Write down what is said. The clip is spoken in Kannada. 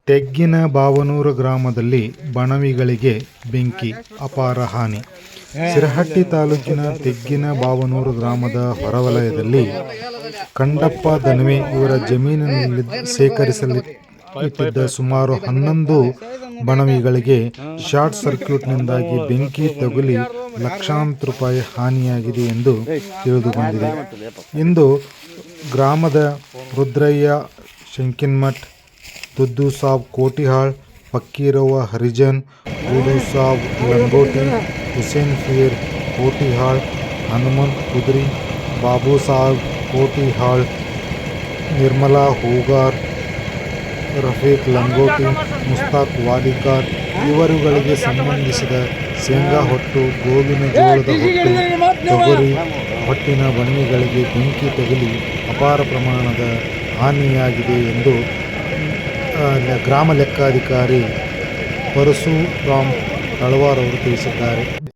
ತೆಗ್ಗಿನಬಾವನೂರು ಗ್ರಾಮದಲ್ಲಿ ಬಣವಿಗಳಿಗೆ ಬೆಂಕಿ, ಅಪಾರ ಹಾನಿ. ಸಿರಹಟ್ಟಿ ತಾಲೂಕಿನ ತೆಗ್ಗಿನಬಾವನೂರು ಗ್ರಾಮದ ಹೊರವಲಯದಲ್ಲಿ ಕಂಡಪ್ಪ ದನ್ವೆ ಇವರ ಜಮೀನಿನಲ್ಲಿ ಶೇಖರಿಸಲಿಟ್ಟಿದ್ದ ಸುಮಾರು 11 ಬಣವಿಗಳಿಗೆ ಶಾರ್ಟ್ ಸರ್ಕ್ಯೂಟ್ನಿಂದಾಗಿ ಬೆಂಕಿ ತಗುಲಿ ಲಕ್ಷಾಂತರ ರೂಪಾಯಿ ಹಾನಿಯಾಗಿದೆ ಎಂದು ತಿಳಿದುಬಂದಿದೆ. ಇಂದು ಗ್ರಾಮದ ರುದ್ರಯ್ಯ ಶಂಕಿನಮಠ್, ದುದ್ದು ಸಾಬ್ ಕೋಟಿಹಾಳ್, ಫಕ್ಕೀರವ್ವ ಹರಿಜನ್, ಗೂಡು ಸಾಬ್ ಲಂಗೋಟಿ, ಹುಸೇನ್ ಪೀರ್ ಕೋಟಿಹಾಳ್, ಹನುಮಂತ್ ಕುದ್ರಿ, ಬಾಬು ಸಾಬ್ ಕೋಟಿಹಾಳ್, ನಿರ್ಮಲಾ ಹೂಗಾರ್, ರಫೀಕ್ ಲಂಗೋಟಿ, ಮುಸ್ತಾಕ್ ವಾಲಿಕಾರ್ ಇವರುಗಳಿಗೆ ಸಂಬಂಧಿಸಿದ ಶೇಂಗಾ ಹೊಟ್ಟು, ಗೋವಿನ ಜೋಳದ ಹೊಟ್ಟು, ತೊಗರಿ ಹೊಟ್ಟಿನ ಬಣವಿಗಳಿಗೆ ಬೆಂಕಿ ತಗುಲಿ ಅಪಾರ ಪ್ರಮಾಣದ ಹಾನಿಯಾಗಿದೆ ಎಂದು ಗ್ರಾಮ ಲೆಕ್ಕಾಧಿಕಾರಿ ಪರಶುರಾಮ್ ತಳವಾರ್ ಅವರು ತಿಳಿಸಿದ್ದಾರೆ.